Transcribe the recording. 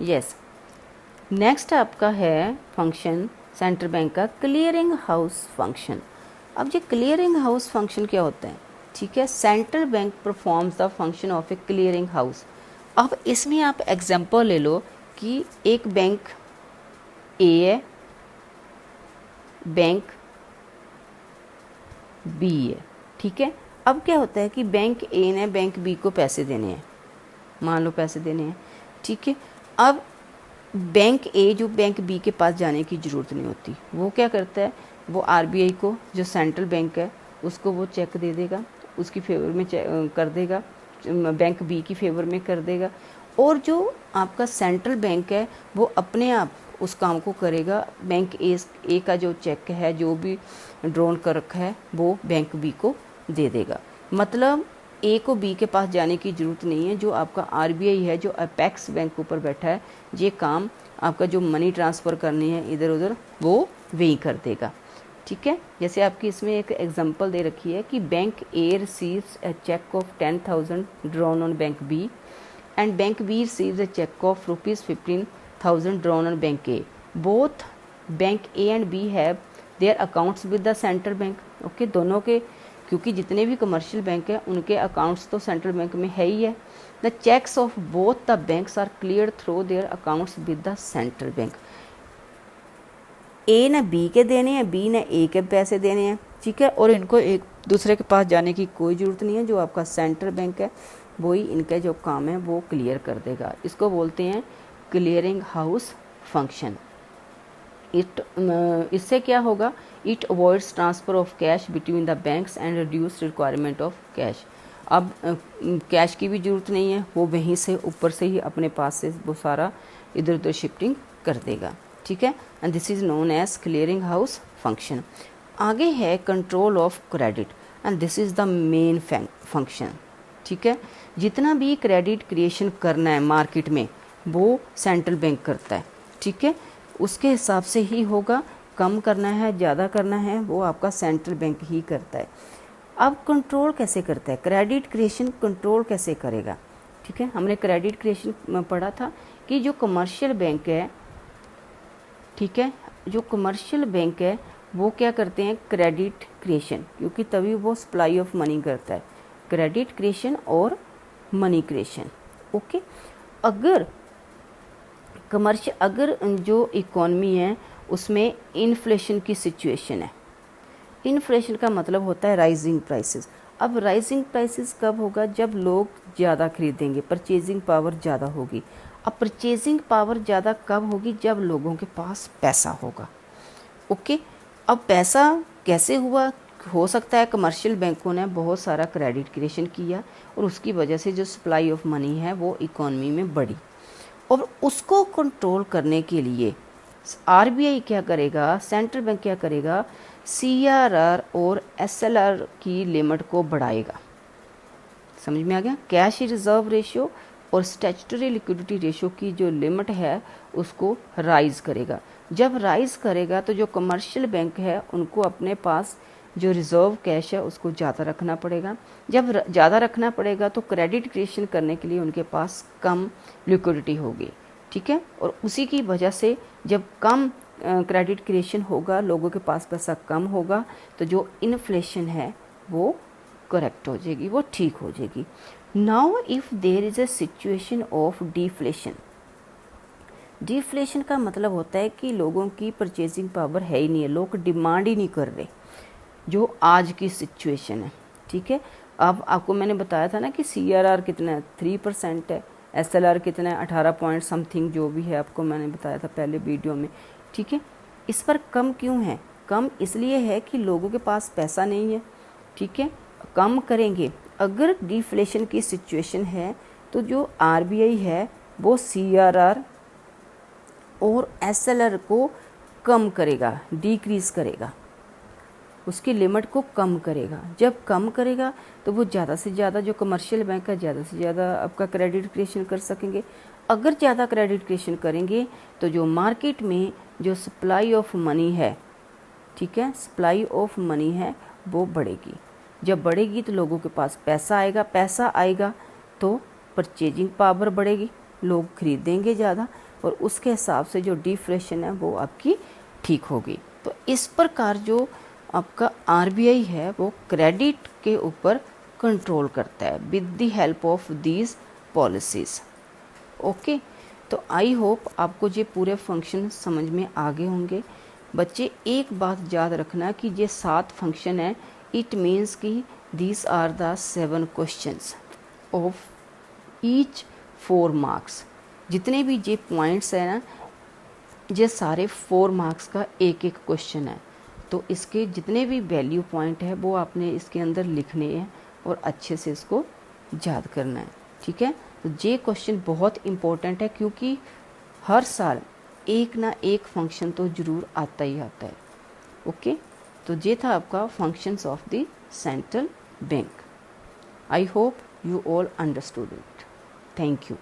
Yes. Next आपका है function central bank का क्लियरिंग हाउस फंक्शन। अब ये क्लियरिंग हाउस फंक्शन क्या होता है? ठीक है, central bank performs the function of A clearing house. अब इसमें आप एग्जांपल ले लो कि एक बैंक ए है, बैंक बी है। ठीक है, अब क्या होता है कि बैंक ए ने बैंक बी को पैसे देने हैं, मान लो पैसे देने हैं। ठीक है, अब बैंक ए जो बैंक बी के पास जाने की ज़रूरत नहीं होती, वो क्या करता है, वो आरबीआई को, जो सेंट्रल बैंक है, उसको वो चेक दे देगा, उसकी फेवर में कर देगा, बैंक बी की फेवर में कर देगा, और जो आपका सेंट्रल बैंक है वो अपने आप उस काम को करेगा। बैंक ए का जो चेक है, जो भी ड्रॉन कर रखा है, वो बैंक बी को दे देगा। मतलब ए को बी के पास जाने की ज़रूरत नहीं है। जो आपका आरबीआई है, जो अपेक्स बैंक ऊपर बैठा है, ये काम आपका जो मनी ट्रांसफ़र करनी है इधर उधर, वो वही कर देगा। ठीक है, जैसे आपकी इसमें एक एग्जांपल दे रखी है कि bank A receives a cheque of 10,000 drawn on bank B and bank B receives a cheque of ₹15,000 drawn on bank A. Both bank A and B have their accounts with the central bank. Okay, दोनों के, क्योंकि जितने भी commercial bank हैं उनके accounts तो central bank में है ही है। The cheques of both the banks are clear through their accounts with the central bank. A ने बी के देने हैं, बी ने ए के पैसे देने हैं। ठीक है, और इनको एक दूसरे के पास जाने की कोई ज़रूरत नहीं है। जो आपका सेंट्रल बैंक है वही इनका जो काम है वो क्लियर कर देगा। इसको बोलते हैं क्लियरिंग हाउस फंक्शन। इससे क्या होगा, it avoids transfer of cash between the banks and reduce requirement of cash. अब कैश की भी ज़रूरत नहीं है, वो वहीं से ऊपर से ही अपने पास से वो सारा इधर उधर शिफ्टिंग कर देगा। ठीक है, and this is known as clearing house function. आगे है control of credit, and this is the main function. ठीक है, जितना भी क्रेडिट क्रिएशन करना है मार्केट में वो सेंट्रल बैंक करता है। ठीक है, उसके हिसाब से ही होगा, कम करना है ज़्यादा करना है वो आपका सेंट्रल बैंक ही करता है। अब कंट्रोल कैसे करता है, क्रेडिट क्रिएशन कंट्रोल कैसे करेगा? ठीक है, हमने क्रेडिट क्रिएशन पढ़ा था कि जो कमर्शियल बैंक है, ठीक है, जो कमर्शियल बैंक है वो क्या करते हैं, क्रेडिट क्रिएशन, क्योंकि तभी वो सप्लाई ऑफ मनी करता है, क्रेडिट क्रिएशन और मनी क्रिएशन। ओके, अगर जो इकॉनमी है उसमें इन्फ्लेशन की सिचुएशन है, इन्फ्लेशन का मतलब होता है राइजिंग प्राइसेस। अब राइजिंग प्राइसेस कब होगा, जब लोग ज़्यादा खरीदेंगे, परचेजिंग पावर ज़्यादा होगी। अब परचेजिंग पावर ज़्यादा कब होगी, जब लोगों के पास पैसा होगा। ओके, अब पैसा कैसे हुआ, हो सकता है कमर्शियल बैंकों ने बहुत सारा क्रेडिट क्रिएशन किया और उसकी वजह से जो सप्लाई ऑफ मनी है वो इकॉनमी में बढ़ी, और उसको कंट्रोल करने के लिए आरबीआई क्या करेगा, सेंट्रल बैंक क्या करेगा, सीआरआर और एसएलआर की लिमिट को बढ़ाएगा। समझ में आ गया, कैश रिजर्व रेशियो और स्टैट्यूटरी लिक्विडिटी रेशियो की जो लिमिट है उसको राइज करेगा। जब राइज करेगा तो जो कमर्शियल बैंक है उनको अपने पास जो रिजर्व कैश है उसको ज़्यादा रखना पड़ेगा। जब ज़्यादा रखना पड़ेगा तो क्रेडिट क्रिएशन करने के लिए उनके पास कम लिक्विडिटी होगी। ठीक है, और उसी की वजह से जब कम क्रेडिट क्रिएशन होगा, लोगों के पास पैसा कम होगा, तो जो इन्फ्लेशन है वो करेक्ट हो जाएगी, वो ठीक हो जाएगी। Now if there is a situation of deflation, deflation का मतलब होता है कि लोगों की परचेजिंग पावर है ही नहीं है, लोग डिमांड ही नहीं कर रहे, जो आज की सिचुएशन है। ठीक है, अब आपको मैंने बताया था ना कि सीआरआर कितना है, 3% है, एसएलआर कितना है, 18 पॉइंट समथिंग जो भी है, आपको मैंने बताया था पहले वीडियो में। ठीक है, इस पर कम क्यों है, कम इसलिए है कि लोगों के पास पैसा नहीं है। ठीक है, कम करेंगे। अगर डिफ्लेशन की सिचुएशन है तो जो आरबीआई है वो सीआरआर और एसएलआर को कम करेगा, डिक्रीज करेगा, उसकी लिमिट को कम करेगा। जब कम करेगा तो वो ज़्यादा से ज़्यादा, जो कमर्शियल बैंक है, ज़्यादा से ज़्यादा आपका क्रेडिट क्रिएशन कर सकेंगे। अगर ज़्यादा क्रेडिट क्रिएशन करेंगे तो जो मार्केट में जो सप्लाई ऑफ मनी है, ठीक है, सप्लाई ऑफ मनी है वो बढ़ेगी। जब बढ़ेगी तो लोगों के पास पैसा आएगा, पैसा आएगा तो परचेजिंग पावर बढ़ेगी, लोग खरीदेंगे ज़्यादा और उसके हिसाब से जो डिफ्लेशन है वो आपकी ठीक होगी। तो इस प्रकार जो आपका आरबीआई है वो क्रेडिट के ऊपर कंट्रोल करता है with the help of these policies. Okay, तो आई होप आपको ये पूरे फंक्शन समझ में आ गए होंगे। बच्चे एक बात याद रखना कि ये 7 फंक्शन है, इट मीन्स कि these are the 7 questions of each 4 marks. जितने भी ये पॉइंट्स है ना, ये सारे 4 मार्क्स का एक एक क्वेश्चन है। तो इसके जितने भी वैल्यू पॉइंट है वो आपने इसके अंदर लिखने हैं और अच्छे से इसको याद करना है। ठीक है, तो ये क्वेश्चन बहुत इम्पोर्टेंट है क्योंकि हर साल एक ना एक फंक्शन तो ज़रूर आता ही आता है। ओके, तो ये था आपका functions of the central bank. I hope you all understood it. Thank you.